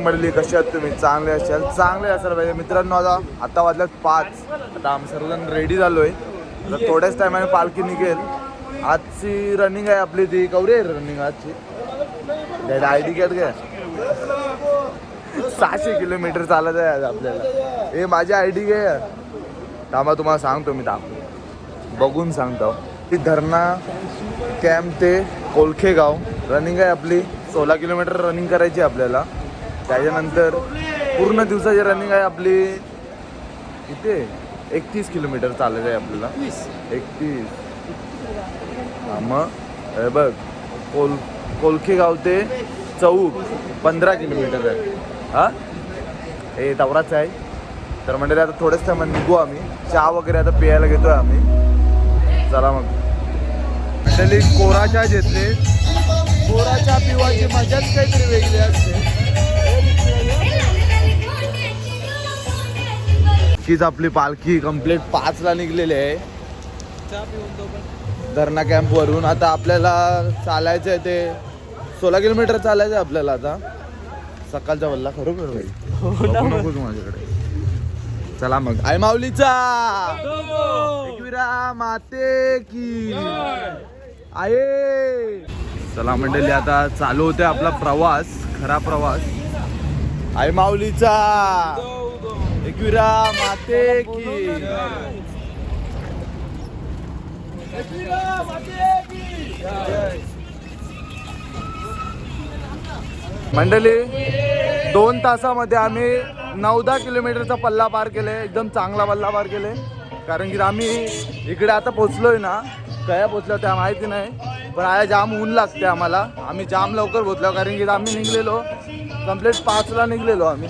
म्हणली कशी आहात तुम्ही? चांगले असाल, चांगले असाल पाहिजे मित्रांनो. आता वाजल्यात 5. आता आम्ही सर्वजण रेडी झालोय. आता थोड्याच टायमाने पालखी निघेल. आजची रनिंग आहे आपली, ती कवरी आहे रनिंग आजची. आयडी कार्ड घ्या. 600 किलोमीटर चालत आहे आज आपल्याला. हे माझी आयडी घे. थांबा तुम्हाला सांगतो, मी बघून सांगतो. ती धरणा कॅम्प ते कोलखेगाव रनिंग आहे आपली. 16 किलोमीटर रनिंग करायची आपल्याला. त्याच्यानंतर पूर्ण दिवसाची रनिंग आहे आपली. इथे 31 किलोमीटर चालायचं आहे आपल्याला. 31. मग हे बघ, कोलखेगाव ते चौक 15 किलोमीटर आहे. हा हे तवराच आहे. तर म्हणजे आता थोडंच टायमात निघू आम्ही. चहा वगैरे आता प्यायला घेतोय आम्ही. चला मग. मंडळी कोरा चहा घेतले. कोरा चहा पिवायची मजाच काहीतरी वेगळी असते. हीच आपली पालखी कंप्लीट 5ला निघलेली आहे धरणा कॅम्प वरून. आता आपल्याला चालायचं आहे ते 16 किलोमीटर चालायचं आहे आपल्याला. आता सकाळचा वल्ला खरोखर भाई नको तू माझ्याकडे. चला मग. आई माऊलीचा एकविरा माते की आहे. चला मंडळी, आता चालू होते आपला प्रवास, खरा प्रवास. आई माऊलीचा एकविरा माते की. मंडळी 2 तासामध्ये आम्ही 9-10 किलोमीटरचा पल्ला पार केले. एकदम चांगला पल्ला पार केले. कारण की आम्ही इकडे आता पोचलोय ना, काय पोचलो त्या माहिती नाही, पण आया जाम ऊन लागते आम्हाला. आम्ही जाम लवकर पोचलो कारण की आम्ही निघलेलो कंप्लीट 5ला निघलेलो आम्ही.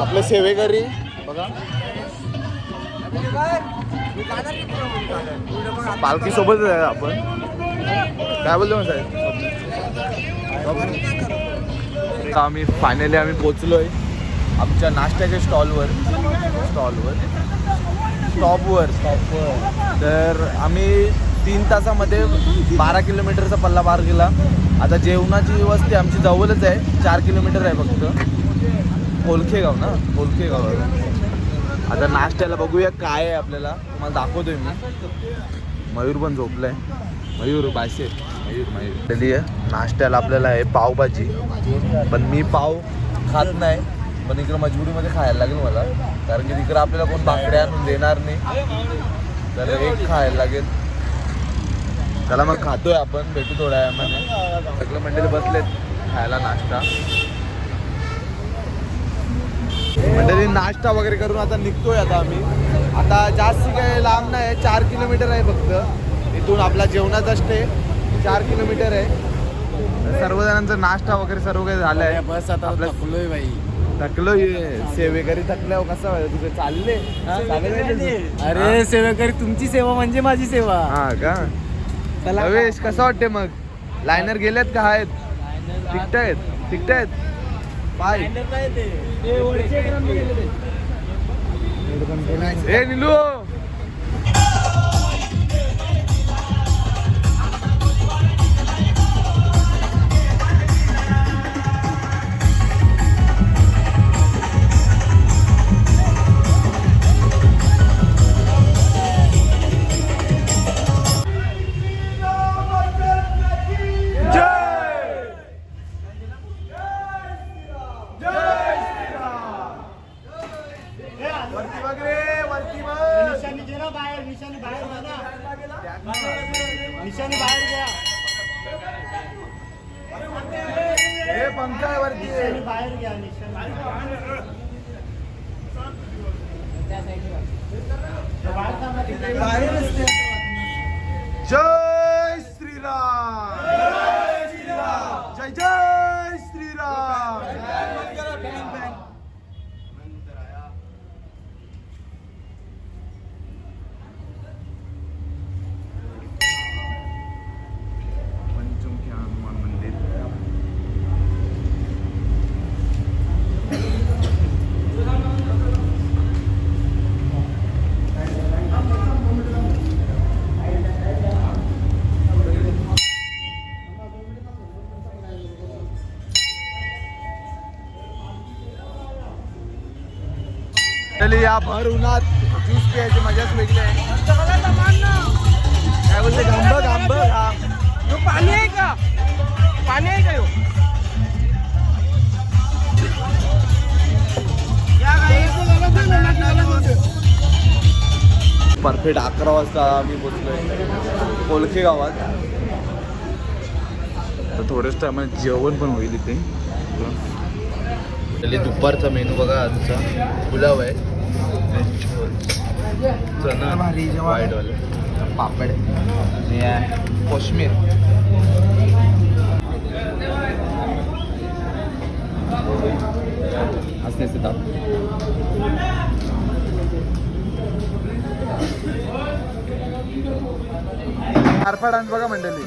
आपले सेवेकरी बघा, पालखी सोबतच आहे आपण. काय बोलतो साहेब? आम्ही फायनली आम्ही पोचलोय आमच्या नाश्त्याच्या स्टॉपवर. तर आम्ही 3 तासामध्ये 12 किलोमीटरचा पल्ला पार केला. आता जेवणाची वस्ती आमची जवळच आहे, 4 किलोमीटर आहे फक्त. कोलखेगाव ना, कोलखेगाव. आता नाश्त्याला बघूया काय आहे आपल्याला, तुम्हाला दाखवतोय मी. मयूर पण झोपलाय. मयूर बायसे मयूर नाश्त्याला आपल्याला आहे पावभाजी. पण मी पाव खात नाही, पण इकडं मजबुरीमध्ये खायला लागेल मला, कारण की तिकडं आपल्याला कोण बाकड्या आणून देणार नाही. तर एक खायला लागेल. त्याला मग खातोय आपण. भेटू थोड्या वेळामध्ये. सगळे मंडळी बसलेत खायला नाश्ता. मंडळी नाश्ता वगैरे करून आता निघतोय आता आम्ही. आता जास्त काही लांब नाही, 4 किलोमीटर आहे फक्त इथून. आपला जेवणाचा स्टे 4 किलोमीटर आहे. सर्वजणांचा नाश्ता वगैरे सर्व काही झालं आहे. बस आता थकलोय भाई, थकलोय. सेवेकरी थकल्यावर कसं व्हायचं तुझे? चालले. अरे सेवेकरी, तुमची सेवा म्हणजे माझी सेवा. हा का? रवेश कसं वाटते मग? लायनर गेलेत का? आहेत तिकट आहेत पाय. ए निलू, निशाणी बाहेर घ्या. हे पंखावरती बाहेर घ्या. जय श्रीराम, जय जय श्रीराम. पंचमुखी हनुमान मंदिर. मंडळी या भर उन्हात ज्यूस प्यायची मजाच वेगळी आहे. काय बोलते घांब घांब घाम. पाणी आहे का? पाणी आहे का ह्यो? परफेक्ट 11 वाजता आम्ही पोचलोय कोलखे गावात. तर थोडंच टायमात जेवण पण होईल इथे. दुपारचा मेनू बघा आजचा पुलाव आहे, चना व्हाईटवाले, पापड आणि कोशमीर. असं असते ताप. तारफा डान्स बघा मंडळी.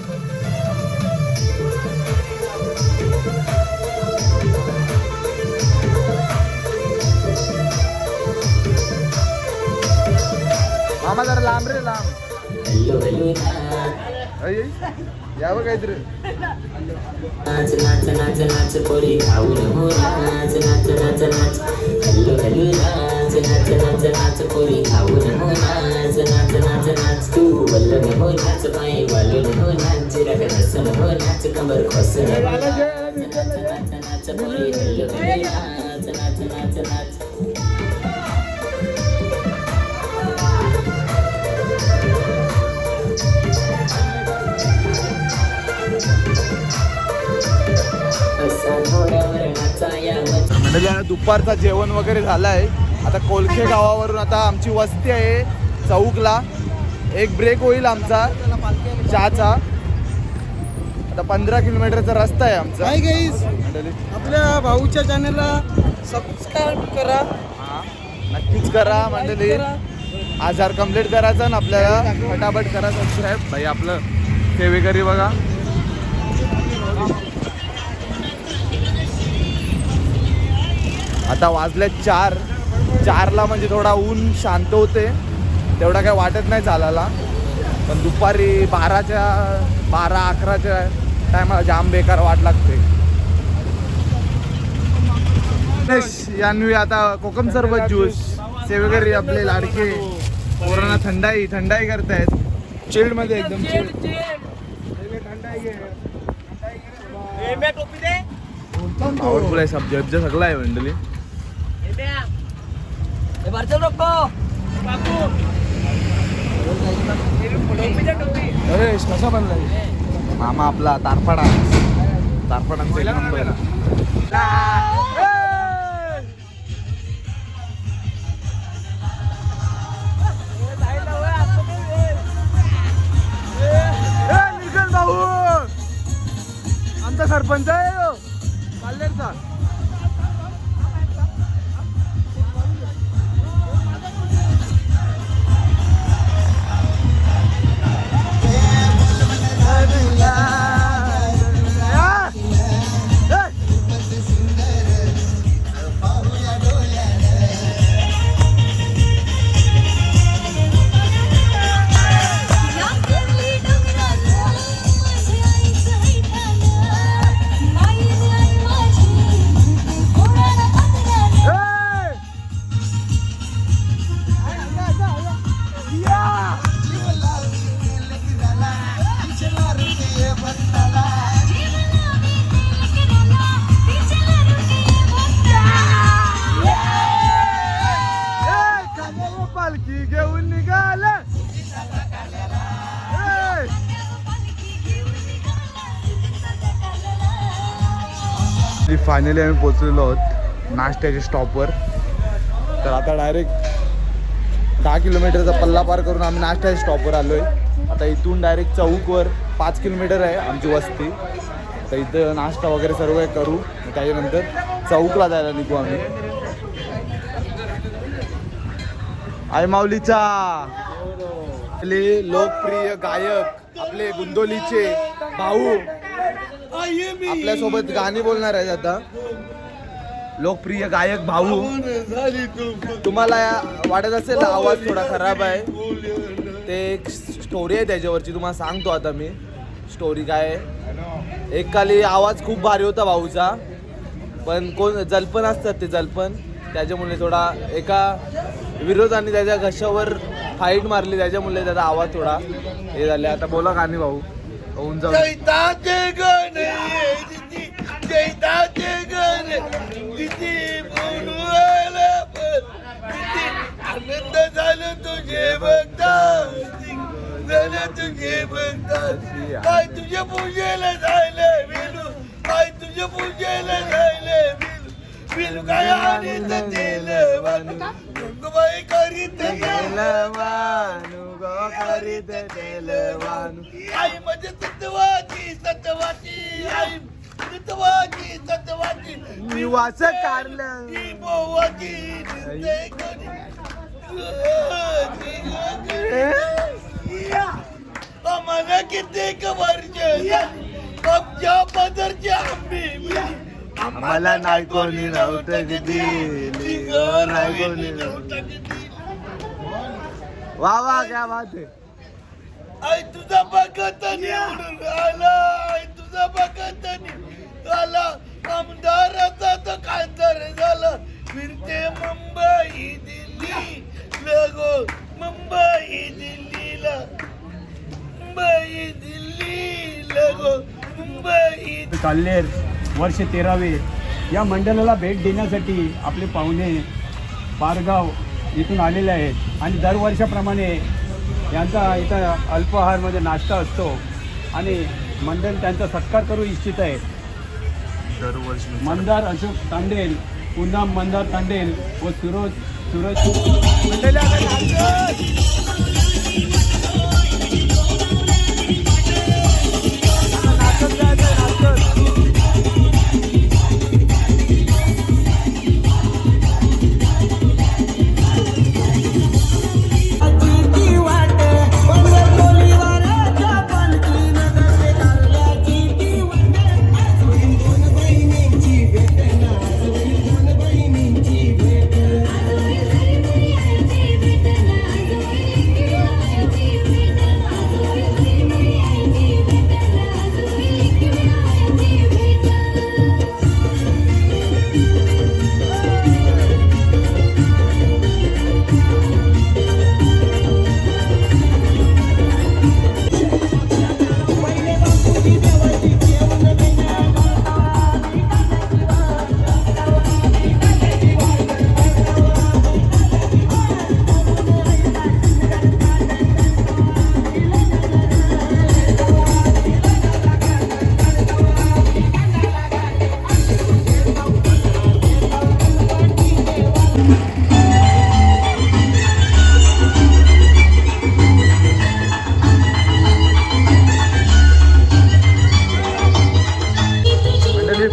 मामा जरा लांब रे लांब. या बघ काहीतरी. नाच नाच नाच नाच पोरी खाऊन हो नाच नाच नाच नाच हल्लो हल्लो नाच नाच नाच नाच पोरी खाऊन हो नाच नाच नाच नाच तू वल्लन हो नाच पाय वालून हो नाच रग हसन हो नाच कमर खोसन नाच नाच नाच पोरी हल्लो हल्लो नाच नाच नाच नाच. म्हणजे दुपारचा जेवण वगैरे झालं आहे. आता कोलखे गावावरून आता आमची वस्ती आहे चौकला. एक ब्रेक होईल आमचा चहाचा. आता 15 किलोमीटरचा रस्ता आहे आमचा. हाय गाईज, आपल्या भाऊच्या चॅनलला सबस्क्राईब करा. हां नक्कीच करा मंडळी. 1000 कंप्लीट करायचं ना आपल्याला. फटाफट करा सबस्क्राईब. भाई आपलं सेवेकरी बघा. आता वाजले 4ला म्हणजे थोडा ऊन शांत होते, तेवढा काय वाटत नाही चालायला. पण दुपारी 12-11च्या टायमाला जाम बेकार वाट लागते. यान्वी आता कोकम सरबत ज्यूस सेवेकरी आपले लाडके पोरांना थंडाई करतायत. चिल्ड मध्ये एकदम पावरफुल आहे. सब जग सगळं आहे मंडळी. अरे कसा बनलाय मामा आपला तारपाडा एक नंबर. निखिल भाऊ आमचा सरपंच आहे पाल्याचा. पालखी घेऊन निघाल. फायनली आम्ही पोचलेलो आहोत नाश्त्याच्या स्टॉपवर. तर आता डायरेक्ट 10 किलोमीटरचा पल्ला पार करून आम्ही नाश्त्याच्या स्टॉपवर आलो आहे. आता इथून डायरेक्ट चौकवर 5 किलोमीटर आहे आमची वस्ती. तर इथं नाश्ता वगैरे सर्व काही करू. त्याच्यानंतर चौकला जायला निघू आम्ही. आई माऊलीचा लोकप्रिय गायक आपले गुंदोलीचे भाऊ आपल्यासोबत गाणी बोलणार आहेत. आता लोकप्रिय गायक भाऊ. तुम्हाला वाटत असेल आवाज थोडा खराब आहे, ते एक स्टोरी आहे त्याच्यावरची. तुम्हाला सांगतो आता मी स्टोरी काय आहे. एक काली आवाज खूप भारी होता भाऊचा, पण कोण जलपण असतात ते जलपण त्याच्यामुळे थोडा एका विरोधाने त्याच्या घशावर फाईट मारली, त्याच्यामुळे त्याचा आवाज थोडा हे झाले. आता बोला कानी भाऊ होऊन जाऊ. आनंद झालं तुझे बघता, झालं तुझे बघता. काय तुझ्या पूजेला जायलं वेलू, काय तुझ्या पूजेला जायलं वेलू. वेलू काय आणीत तेल वानू, गंगूबाई करीत तेल वानू, करीत तेल वानू. आई म्हणजे सत्वाची सत्वाची, आई सत्वाची सत्वाची. मी वाच कारलं ही बोवाची निर्दय करी. आम्हाला कित्येक वर्ष आमच्या पदरची आंबी, आम्हाला नाही कोणी नव्हतं किती, नाही कोणी वा वा क्या बात आहे. आई तुझा बघत निवडून आला, आई तुझा बघत आला. आमदाराचा तो खासदार झाला. फिरते मुंबई दिल्ली लगो, मुंबई दिल्लीला, मुंबई दिल्ली लगो, मुंबई. काल्हेर वर्ष 13वे या मंडळाला भेट देण्यासाठी आपले पाहुणे पारगाव इथून आलेले आहेत आणि दरवर्षाप्रमाणे यांचा इथं अल्पाहारमध्ये नाश्ता असतो आणि मंडळ त्यांचा सत्कार करू इच्छित आहे. दरवर्षी मंदार अशोक तांडेल, पूनम मंदार तांडेल व सूरज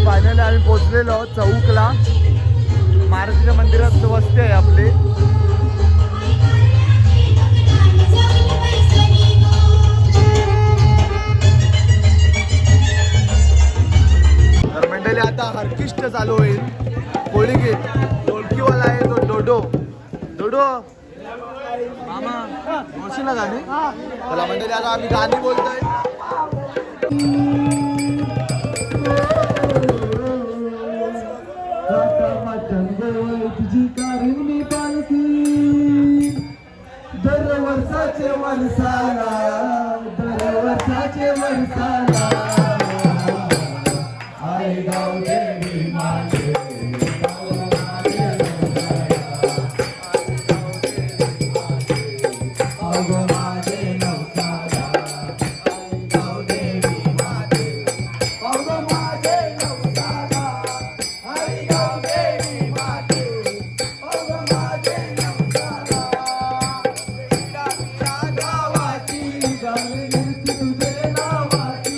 फायनली आम्ही पोहोचलेलो आहोत चौकला. महाराजांच्या मंदिरात वस्ती आहे आपली. तर मंडळी आता हरकिष्ट चालू होईल. कोळी गीत ढोलकीवाला आहे तो डोडो. डोडो मामा बोलशील ना गाणी. चला मंडळी आता आम्ही गाणी बोलतोय. तुझी कारुणी पालखी दरवर्षाचे वर्षाला, दरवर्षाचे वर्षाला. आई गाव देवी माझे, गावाची गाव निर्ती तुझे नावाची.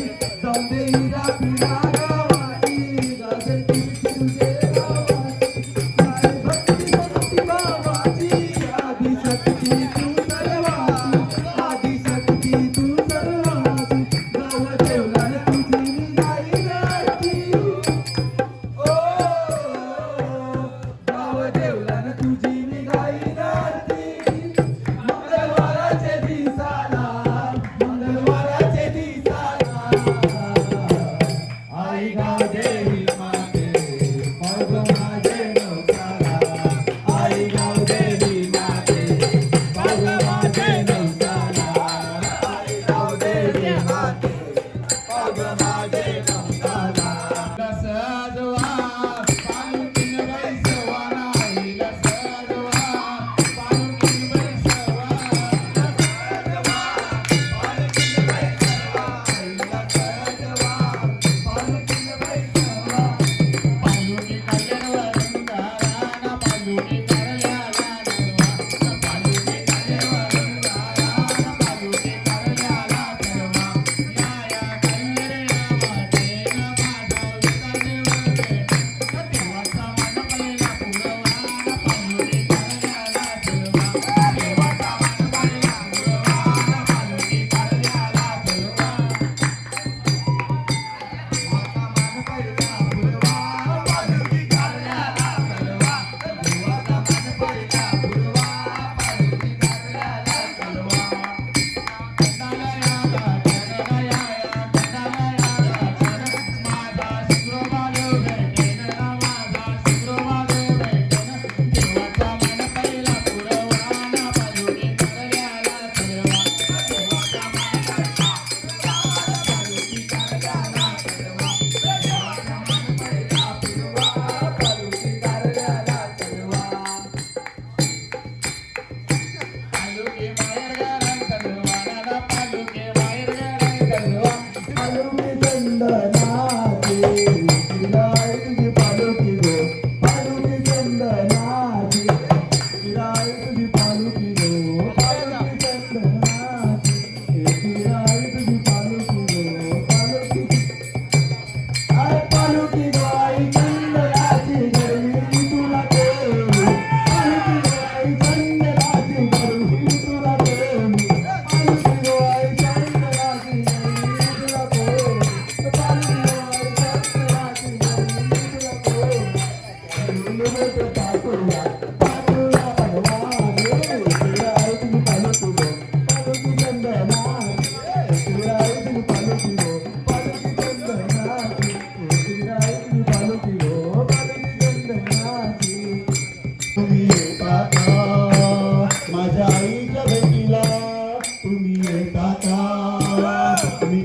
तुम्ही येता का माझ्या आईच्या भेटीला तुम्ही येता का तुम्ही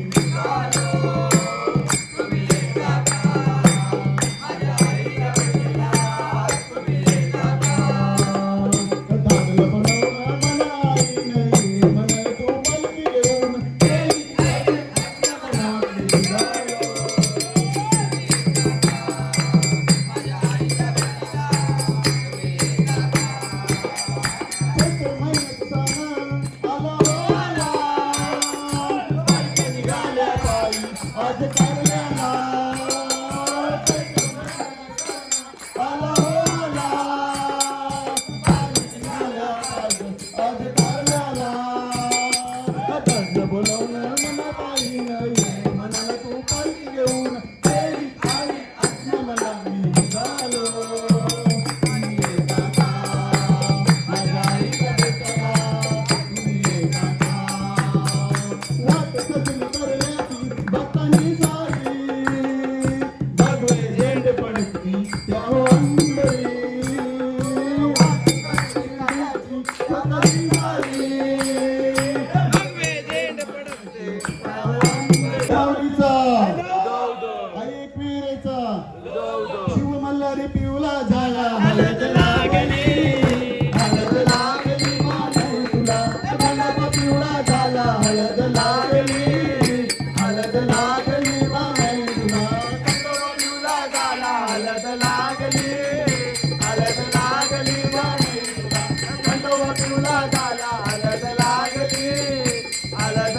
दादला बनवलं मला आई नाही म्हणे तू पलकी घेऊन आज कारल्याला आला होला आज कारल्याला दादला बोलवलं मला बाई नाही म्हणाला तू पालखी घेऊन तेरी आई आत्म्याला मी झालो तुम्ही येता का माझ्या आईच्या भेटाला तुम्ही येता का वाट कसली करण्याची भक्तांनी सारी भगवे झेंड पडती त्या अंबरी शिव मल्हारी पिवला झाला हलत लागली मानव तुला गणप पिवळा झाला हलत लागली मानव तुला कंदवा पिवळा झाला हलत लागली मानव तुला कंदवा पिवळा झाला हलत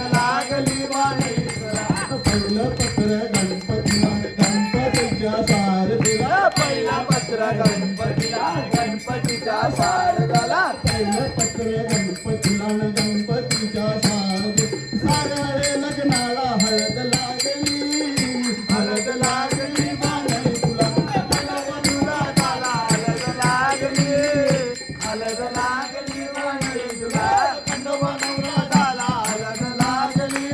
लागली मानव तुला पहिलं पत्र गणपतीला गणपतीच्या शारदेला पहिला पत्र गणपतीच्या शारदाला पहिलं पत्र गणपतीला गणपतीच्या शारदे साऱ्या लग्नाला हळद लागली मानव तुला कंदवा पिवळा झाला हळद लागली मानव तुला कंदवा नवरा झाला हळद लागली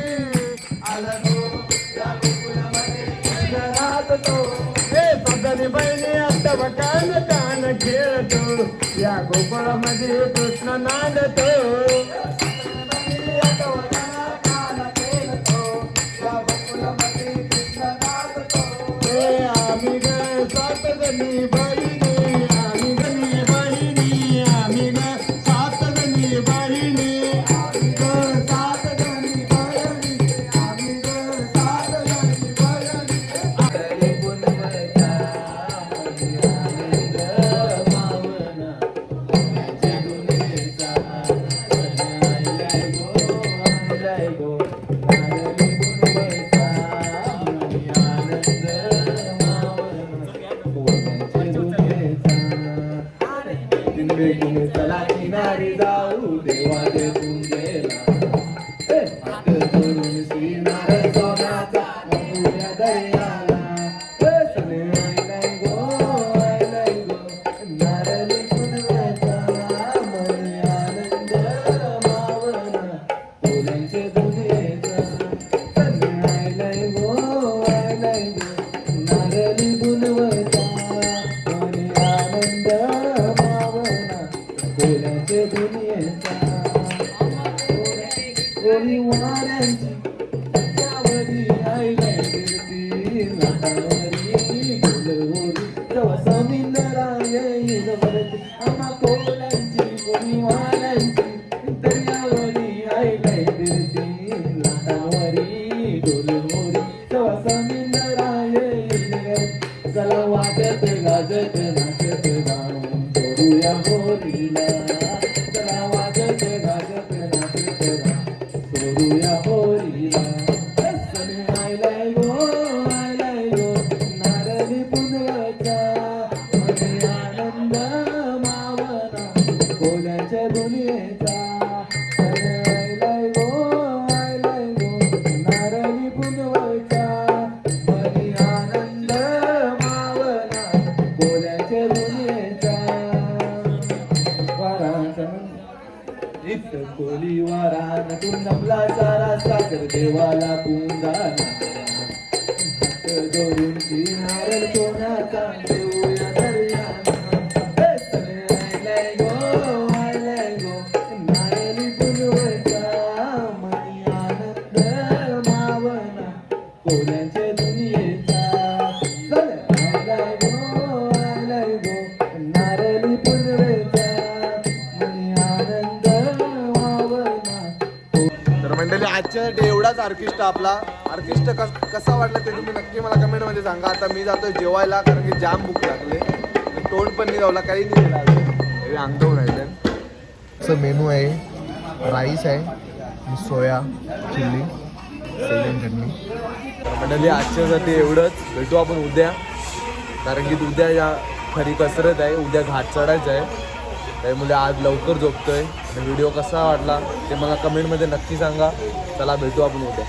सदनी बहिणी आता कान कान खेळतो या गोकुळामध्ये कृष्ण नांदतो आम्ही ग सात जणी बहिणी आम्ही जणी बहिणी आम्ही ग सात जणी बहिणी आम्ही ग सात जणी बहिणी आम्ही ग सात जणी बहिणी चला किनारी जाऊ देवा दे तुंगेला हात जोडून श्रीनार सोन्याचा गंगूया दर्याला सगळे आयलाय गो नारळी पुनव्याचा मनी आनंद मावना फुलांचे दुधेचा सगळे आयलाय गो नारळी पुनव्याचा मनी आनंद मावना फुलांचे दुनियेचा ओली वाऱ्यांची त्यावरी आईलाय गिरती लाटावरी फुलवरी तेव्हा समिंदरा येईल वरती आम्हा कोल्यांची कोणी वाऱ्यांची दर्यावरी आईलाय गिरती लाटावरी डोलवरी तेव्हा समिंदरा येईल वरती चला वाजत गाजत नाचत गाऊन सोडूया होलीला चला वाजत गाजत नाचत गाऊन सोडूया नित्य खोली वारातून जमला सारा सागर देवाला पुंजाना हात जोडून नारळ सोन्याचा देऊया दर्याना आयलाय गो नारळी पुनवचा मनी आनंद मावना कोल्यांच्या दुनियेचा आयलाय गो नारळी पुनवेचा मनी आनंद मावना. तर मंडळी आजच्यासाठी एवढाच ऑर्केस्ट्रा आपला. ऑर्केस्ट्रा कसा वाटला ते तुम्ही नक्की मला कमेंटमध्ये सांगा. आता मी जातोय जेवायला कारण की जाम भूक लागले. तोंड पण नाही जावला काही नाही केला अंगवून राहिले. असं मेनू आहे. राईस आहे आणि सोया चिल्ली सेलियन चटणी. मंडळी आजच्यासाठी एवढंच. भेटू आपण उद्या कारण की उद्या या खरी कसरत आहे. उद्या घाट चढायचं आहे त्यामुळे आज लवकर झोपतोय. आणि व्हिडिओ कसा वाटला ते मला कमेंटमध्ये नक्की सांगा. चला भेटू आपण उद्या.